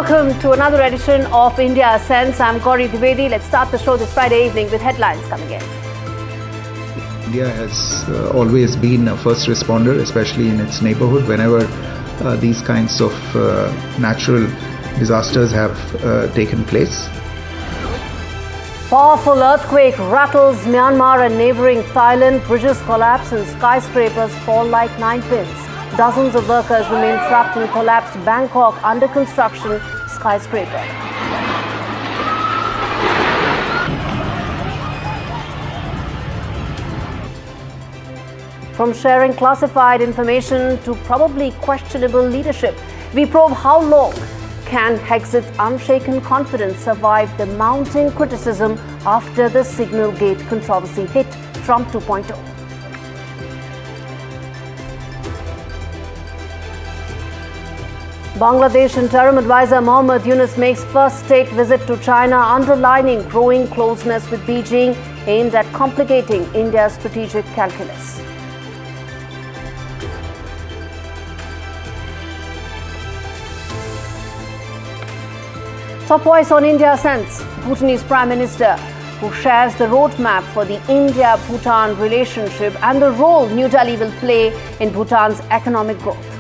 Welcome to another edition of India Ascends. I'm Gauri Dwivedi. Let's start the show this Friday evening with headlines coming in. India has always been a first responder, especially in its neighborhood, whenever these kinds of natural disasters have taken place. Powerful earthquake rattles Myanmar and neighboring Thailand. Bridges collapse and skyscrapers fall like ninepins. Dozens of workers remain trapped in collapsed Bangkok under construction skyscraper. From sharing classified information to probably questionable leadership, we probe how long can Hegseth's unshaken confidence survive the mounting criticism after the Signal Gate controversy hit Trump 2.0. Bangladesh interim advisor Mohammad Yunus makes first state visit to China, underlining growing closeness with Beijing aimed at complicating India's strategic calculus. Top voice on India Ascends, Bhutanese Prime Minister, who shares the roadmap for the India-Bhutan relationship and the role New Delhi will play in Bhutan's economic growth.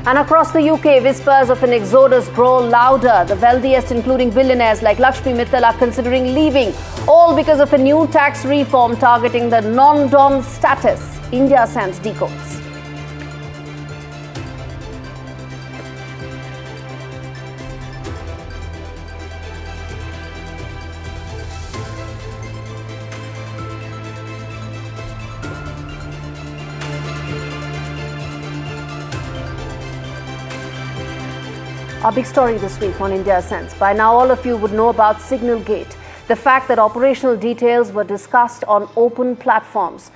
And across the UK, whispers of an exodus grow louder. The wealthiest, including billionaires like Lakshmi Mittal, are considering leaving, all because of a new tax reform targeting the non-dom status. India Ascends decodes. Our big story this week on India Ascends. By now, all of you would know about Signal Gate, the fact that operational details were discussed on open platforms,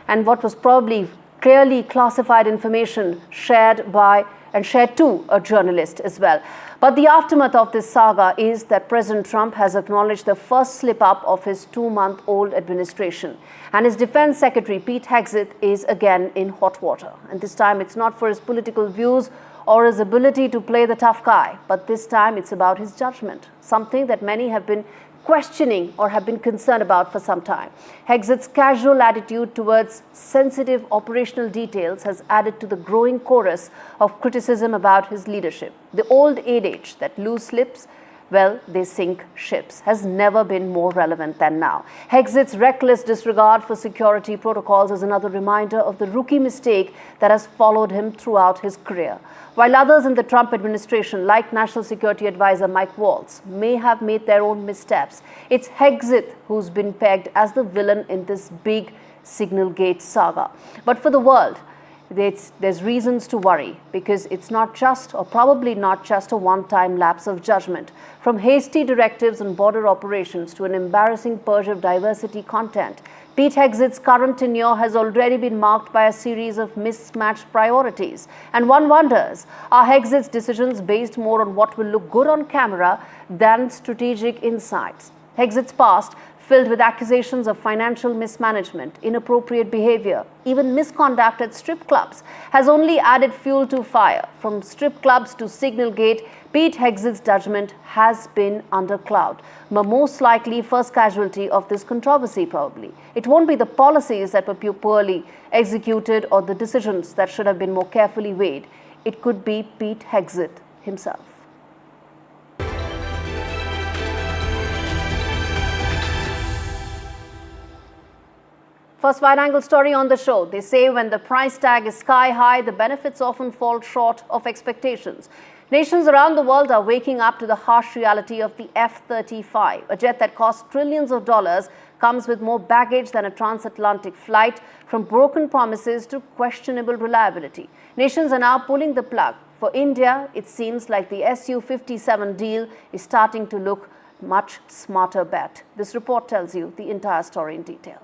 and what was probably clearly classified information shared to a journalist as well. But the aftermath of this saga is that President Trump has acknowledged the first slip-up of his 2-month-old administration. And his Defense Secretary, Pete Hegseth, is again in hot water. And this time it's not for his political views or his ability to play the tough guy, but this time it's about his judgment, something that many have been questioning or have been concerned about for some time. Hegseth's casual attitude towards sensitive operational details has added to the growing chorus of criticism about his leadership. The old adage that loose lips, well, they sink ships, has never been more relevant than now. Hegseth's reckless disregard for security protocols is another reminder of the rookie mistake that has followed him throughout his career. While others in the Trump administration, like National Security Advisor Mike Waltz, may have made their own missteps, it's Hegseth who's been pegged as the villain in this big Signal Gate saga. But for the world, there's reasons to worry, because it's not just, or probably not just, a one-time lapse of judgment. From hasty directives on border operations to an embarrassing purge of diversity content, Pete Hegseth's current tenure has already been marked by a series of mismatched priorities. And one wonders, are Hegseth's decisions based more on what will look good on camera than strategic insights? Hegseth's past, filled with accusations of financial mismanagement, inappropriate behavior, even misconduct at strip clubs, has only added fuel to fire. From strip clubs to Signal Gate, Pete Hegseth's judgment has been under cloud. The most likely first casualty of this controversy, probably. It won't be the policies that were poorly executed or the decisions that should have been more carefully weighed. It could be Pete Hegseth himself. First wide-angle story on the show. They say when the price tag is sky high, the benefits often fall short of expectations. Nations around the world are waking up to the harsh reality of the F-35, a jet that costs trillions of dollars, comes with more baggage than a transatlantic flight, from broken promises to questionable reliability. Nations are now pulling the plug. For India, it seems like the Su-57 deal is starting to look much smarter bet. This report tells you the entire story in detail.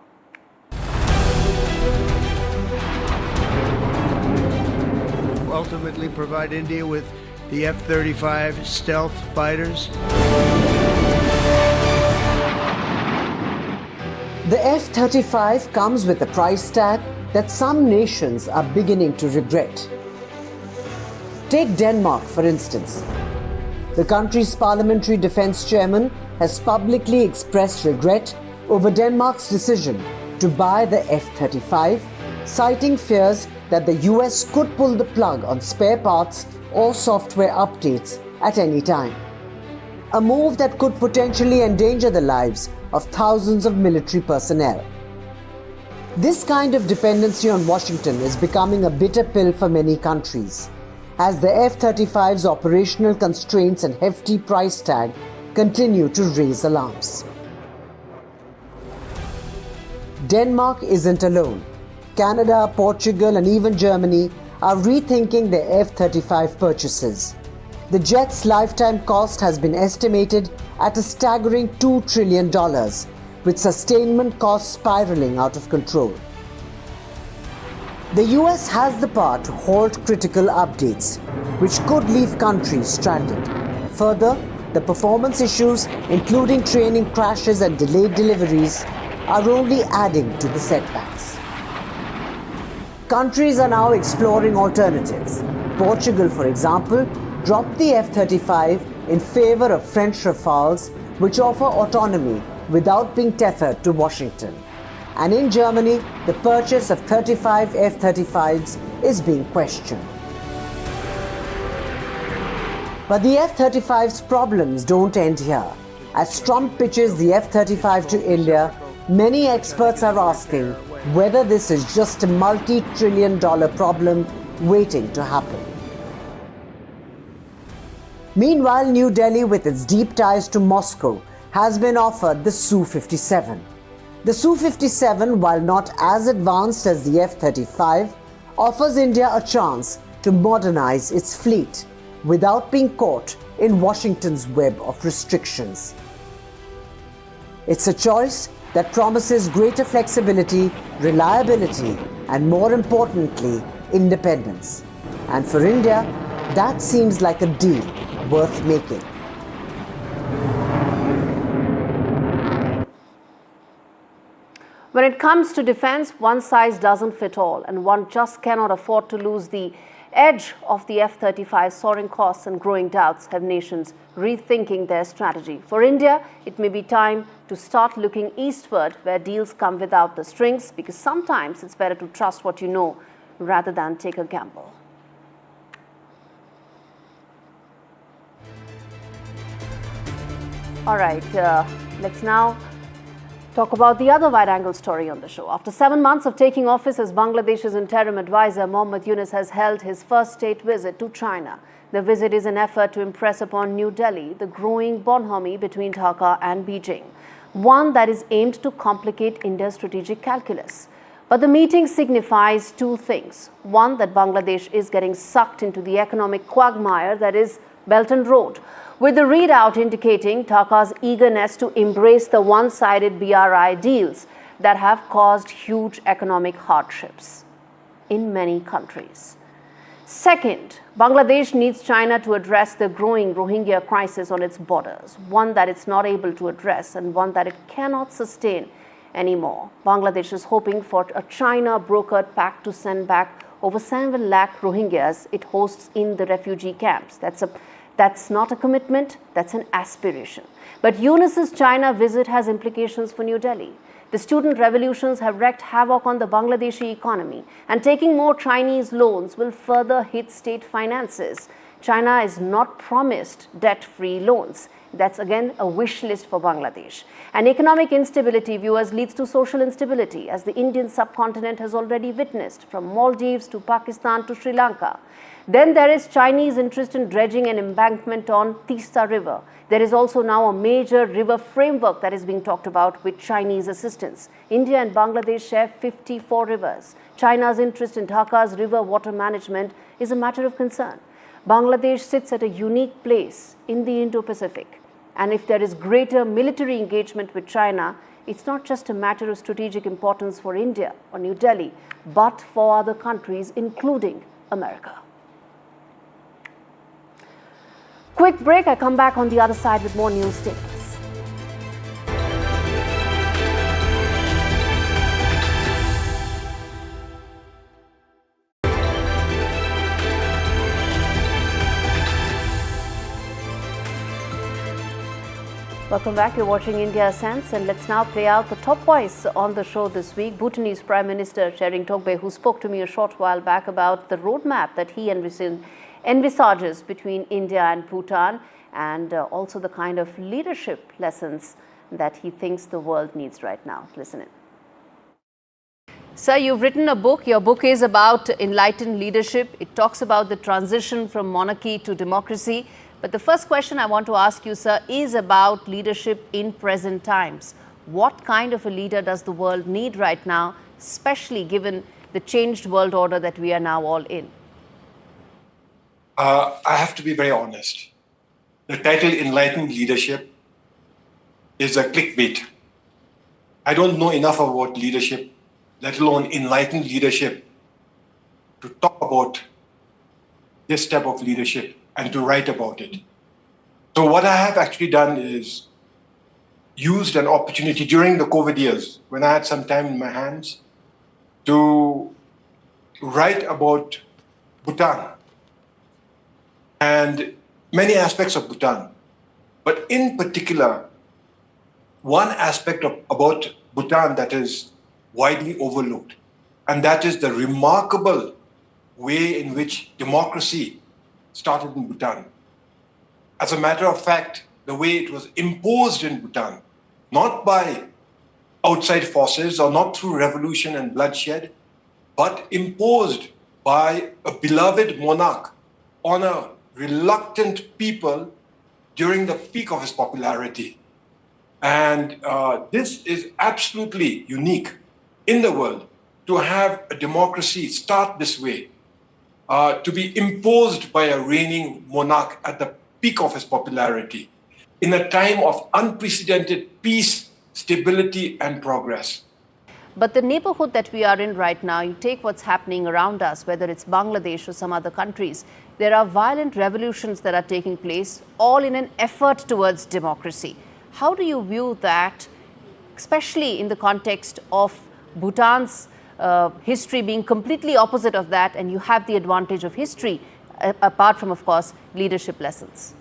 Ultimately provide India with the F-35 stealth fighters. The F-35 comes with a price tag that some nations are beginning to regret. Take Denmark, for instance. The country's parliamentary defense chairman has publicly expressed regret over Denmark's decision to buy the F-35, citing fears that the US could pull the plug on spare parts or software updates at any time. A move that could potentially endanger the lives of thousands of military personnel. This kind of dependency on Washington is becoming a bitter pill for many countries, as the F-35's operational constraints and hefty price tag continue to raise alarms. Denmark isn't alone. Canada, Portugal, and even Germany are rethinking their F-35 purchases. The jet's lifetime cost has been estimated at a staggering $2 trillion, with sustainment costs spiraling out of control. The US has the power to halt critical updates, which could leave countries stranded. Further, the performance issues, including training crashes and delayed deliveries, are only adding to the setbacks. Countries are now exploring alternatives. Portugal, for example, dropped the F-35 in favor of French Rafales, which offer autonomy without being tethered to Washington. And in Germany, the purchase of 35 F-35s is being questioned. But the F-35's problems don't end here. As Trump pitches the F-35 to India, many experts are asking whether this is just a multi-trillion-dollar problem waiting to happen. Meanwhile, New Delhi, with its deep ties to Moscow, has been offered the Su-57. The Su-57, while not as advanced as the F-35, offers India a chance to modernize its fleet without being caught in Washington's web of restrictions. It's a choice that promises greater flexibility, reliability, and more importantly, independence. And for India, that seems like a deal worth making. When it comes to defense, one size doesn't fit all, and one just cannot afford to lose the edge of the F-35. Soaring costs and growing doubts have nations rethinking their strategy. For India, it may be time to start looking eastward, where deals come without the strings, because sometimes it's better to trust what you know rather than take a gamble. All right, let's now talk about the other wide-angle story on the show. After 7 months of taking office as Bangladesh's interim advisor, Mohammad Yunus has held his first state visit to China. The visit is an effort to impress upon New Delhi the growing bonhomie between Dhaka and Beijing, one that is aimed to complicate India's strategic calculus. But the meeting signifies two things. One, that Bangladesh is getting sucked into the economic quagmire that is Belt and Road, with the readout indicating Dhaka's eagerness to embrace the one-sided BRI deals that have caused huge economic hardships in many countries. Second, Bangladesh needs China to address the growing Rohingya crisis on its borders, one that it's not able to address and one that it cannot sustain anymore. Bangladesh is hoping for a China-brokered pact to send back over 7 lakh Rohingyas it hosts in the refugee camps. That's not a commitment, that's an aspiration. But Yunus's China visit has implications for New Delhi. The student revolutions have wreaked havoc on the Bangladeshi economy, and taking more Chinese loans will further hit state finances. China is not promised debt-free loans. That's again a wish list for Bangladesh. And economic instability, viewers, leads to social instability, as the Indian subcontinent has already witnessed, from Maldives to Pakistan to Sri Lanka. Then there is Chinese interest in dredging an embankment on Teesta River. There is also now a major river framework that is being talked about with Chinese assistance. India and Bangladesh share 54 rivers. China's interest in Dhaka's river water management is a matter of concern. Bangladesh sits at a unique place in the Indo-Pacific. And if there is greater military engagement with China, it's not just a matter of strategic importance for India or New Delhi, but for other countries, including America. Quick break. I come back on the other side with more news statements. Welcome back. You're watching India Sense, and let's now play out the top voice on the show this week. Bhutanese Prime Minister Tshering Togbe, who spoke to me a short while back about the roadmap that he envisages between India and Bhutan, and also the kind of leadership lessons that he thinks the world needs right now. Listen in. Sir, you've written a book. Your book is about enlightened leadership. It talks about the transition from monarchy to democracy. But the first question I want to ask you, sir, is about leadership in present times. What kind of a leader does the world need right now, especially given the changed world order that we are now all in? I have to be very honest. The title Enlightened Leadership is a clickbait. I don't know enough about leadership, let alone enlightened leadership, to talk about this type of leadership and to write about it. So what I have actually done is used an opportunity during the COVID years, when I had some time in my hands, to write about Bhutan and many aspects of Bhutan. But in particular, one aspect about Bhutan that is widely overlooked, and that is the remarkable way in which democracy started in Bhutan. As a matter of fact, the way it was imposed in Bhutan, not by outside forces or not through revolution and bloodshed, but imposed by a beloved monarch on a reluctant people during the peak of his popularity. And this is absolutely unique in the world, to have a democracy start this way, to be imposed by a reigning monarch at the peak of his popularity, in a time of unprecedented peace, stability, and progress. But the neighborhood that we are in right now, you take what's happening around us, whether it's Bangladesh or some other countries, there are violent revolutions that are taking place, all in an effort towards democracy. How do you view that, especially in the context of Bhutan's history being completely opposite of that, and you have the advantage of history, apart from, of course, leadership lessons?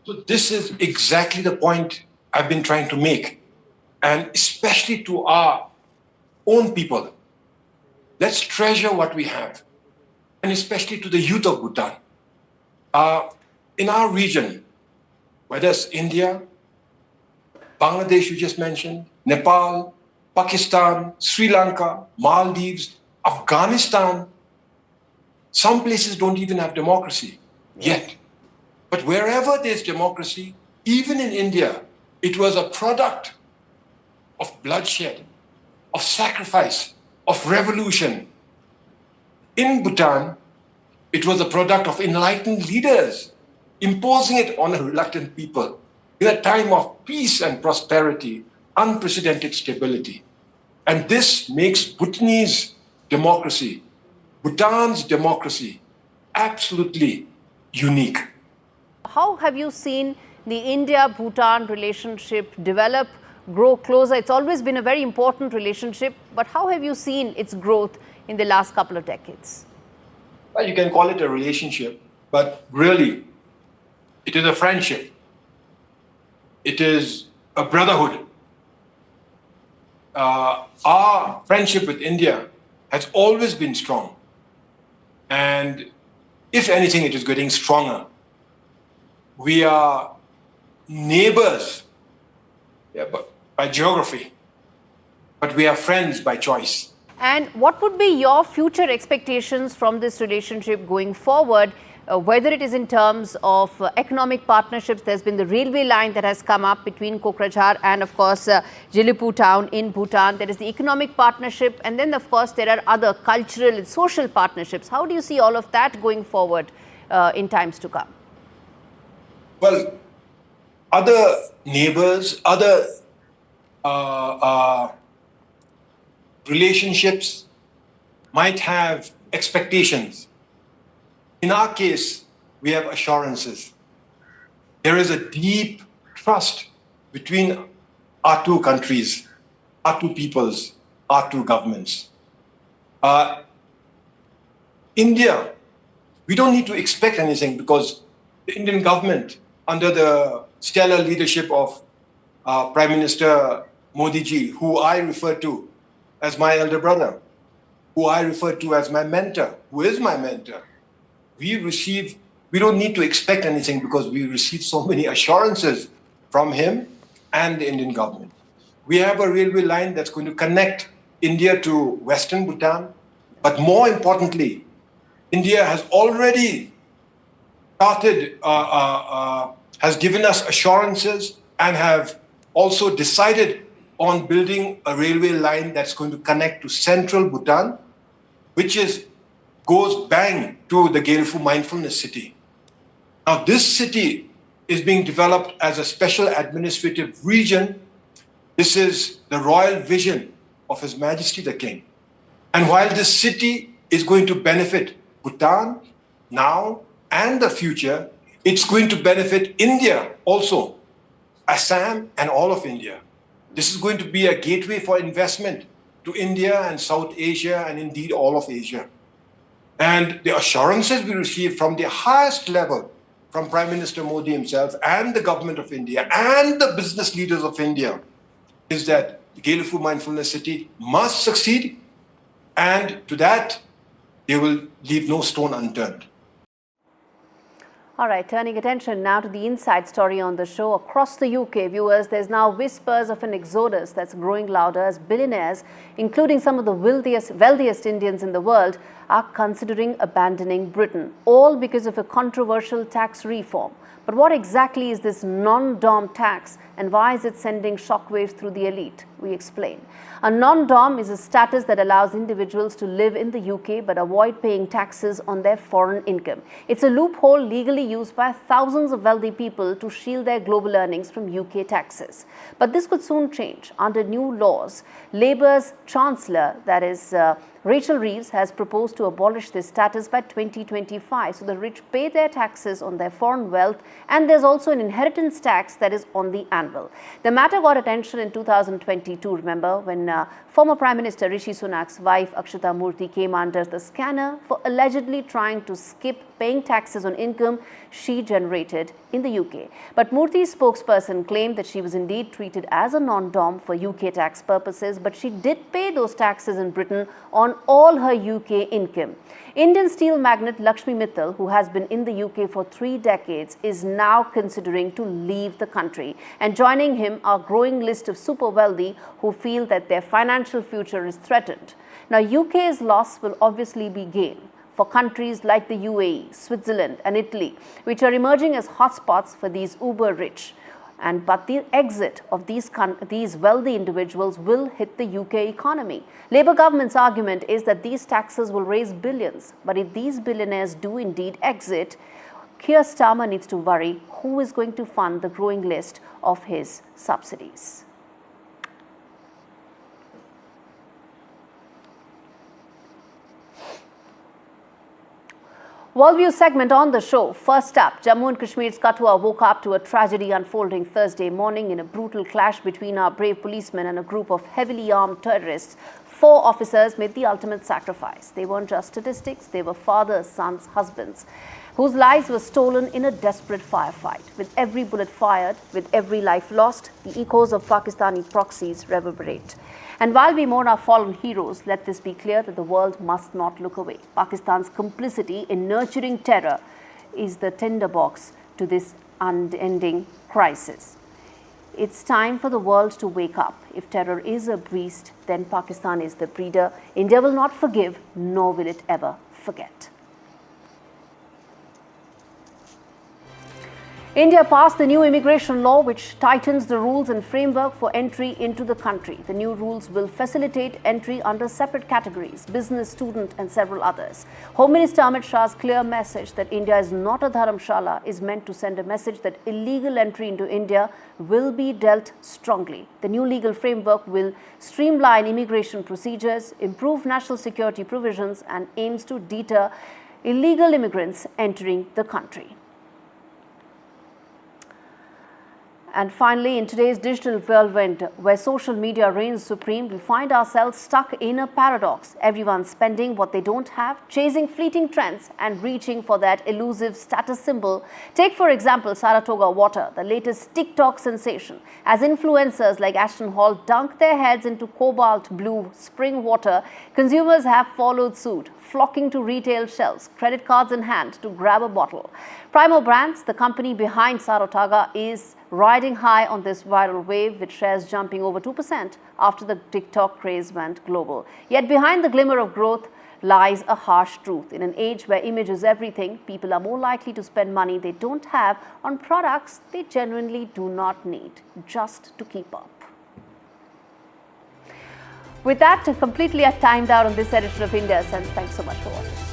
So this is exactly the point I've been trying to make, and especially to our own people. Let's treasure what we have, and especially to the youth of Bhutan. In our region, whether it's India, Bangladesh you just mentioned, Nepal, Pakistan, Sri Lanka, Maldives, Afghanistan, some places don't even have democracy yet. But wherever there's democracy, even in India, it was a product of bloodshed, of sacrifice, of revolution. In Bhutan, it was a product of enlightened leaders imposing it on a reluctant people in a time of peace and prosperity, unprecedented stability. And this makes Bhutanese democracy, Bhutan's democracy, absolutely unique. How have you seen the India-Bhutan relationship develop, grow closer? It's always been a very important relationship, but how have you seen its growth in the last couple of decades? Well, you can call it a relationship, but really, it is a friendship. It is a brotherhood. Our friendship with India has always been strong. And if anything, it is getting stronger. We are neighbors by geography, but we are friends by choice. And what would be your future expectations from this relationship going forward, whether it is in terms of economic partnerships? There's been the railway line that has come up between Kokrajhar and, of course, Jilipu town in Bhutan. There is the economic partnership, and then, of course, there are other cultural and social partnerships. How do you see all of that going forward in times to come? Well, other neighbors, other relationships might have expectations. In our case, we have assurances. There is a deep trust between our two countries, our two peoples, our two governments. India, we don't need to expect anything because the Indian government, under the stellar leadership of Prime Minister Modi ji, who I refer to as my elder brother, who I refer to as my mentor, who is my mentor. We don't need to expect anything because we receive so many assurances from him and the Indian government. We have a railway line that's going to connect India to Western Bhutan, but more importantly, India has already started, has given us assurances and have also decided on building a railway line that's going to connect to central Bhutan, which goes bang to the Gelfu Mindfulness City. Now, this city is being developed as a special administrative region. This is the royal vision of His Majesty the King. And while this city is going to benefit Bhutan now and the future, it's going to benefit India also, Assam and all of India. This is going to be a gateway for investment to India and South Asia and indeed all of Asia. And the assurances we receive from the highest level, from Prime Minister Modi himself and the government of India and the business leaders of India, is that the Gelfu Mindfulness City must succeed, and to that, they will leave no stone unturned. All right, turning attention now to the inside story on the show. Across the UK, viewers, there's now whispers of an exodus that's growing louder as billionaires, including some of the wealthiest Indians in the world, are considering abandoning Britain, all because of a controversial tax reform. But what exactly is this non-dom tax, and why is it sending shockwaves through the elite? We explain. A non-dom is a status that allows individuals to live in the UK but avoid paying taxes on their foreign income. It's a loophole legally used by thousands of wealthy people to shield their global earnings from UK taxes. But this could soon change. Under new laws, Labour's Chancellor, that is Rachel Reeves, has proposed to abolish this status by 2025, so the rich pay their taxes on their foreign wealth, and there's also an inheritance tax that is on the anvil. The matter got attention in 2022, remember, when former Prime Minister Rishi Sunak's wife Akshata Murthy came under the scanner for allegedly trying to skip paying taxes on income she generated in the UK. But Murthy's spokesperson claimed that she was indeed treated as a non-dom for UK tax purposes, but she did pay those taxes in Britain on all her UK income. Indian steel magnate Lakshmi Mittal, who has been in the UK for 3 decades, is now considering to leave the country. And joining him are a growing list of super wealthy who feel that their financial future is threatened. Now, UK's loss will obviously be gain for countries like the UAE, Switzerland and Italy, which are emerging as hotspots for these uber rich. But the exit of these wealthy individuals will hit the UK economy. Labour government's argument is that these taxes will raise billions. But if these billionaires do indeed exit, Keir Starmer needs to worry who is going to fund the growing list of his subsidies. Worldview segment on the show. First up, Jammu and Kashmir's Kathua woke up to a tragedy unfolding Thursday morning in a brutal clash between our brave policemen and a group of heavily armed terrorists. 4 officers made the ultimate sacrifice. They weren't just statistics, they were fathers, sons, husbands, whose lives were stolen in a desperate firefight. With every bullet fired, with every life lost, the echoes of Pakistani proxies reverberate. And while we mourn our fallen heroes, let this be clear that the world must not look away. Pakistan's complicity in nurturing terror is the tinderbox to this unending crisis. It's time for the world to wake up. If terror is a beast, then Pakistan is the breeder. India will not forgive, nor will it ever forget. India passed the new immigration law, which tightens the rules and framework for entry into the country. The new rules will facilitate entry under separate categories: business, student, and several others. Home Minister Amit Shah's clear message that India is not a dharamshala is meant to send a message that illegal entry into India will be dealt strongly. The new legal framework will streamline immigration procedures, improve national security provisions, and aims to deter illegal immigrants entering the country. And finally, in today's digital whirlwind, where social media reigns supreme, we find ourselves stuck in a paradox. Everyone's spending what they don't have, chasing fleeting trends and reaching for that elusive status symbol. Take, for example, Saratoga water, the latest TikTok sensation. As influencers like Ashton Hall dunk their heads into cobalt blue spring water, consumers have followed suit, flocking to retail shelves, credit cards in hand to grab a bottle. Primo Brands, the company behind Saratoga, is riding high on this viral wave, with shares jumping over 2% after the TikTok craze went global. Yet behind the glimmer of growth lies a harsh truth. In an age where image is everything, people are more likely to spend money they don't have on products they genuinely do not need, just to keep up. With that, completely timed out on this edition of India Sense. Thanks so much for watching.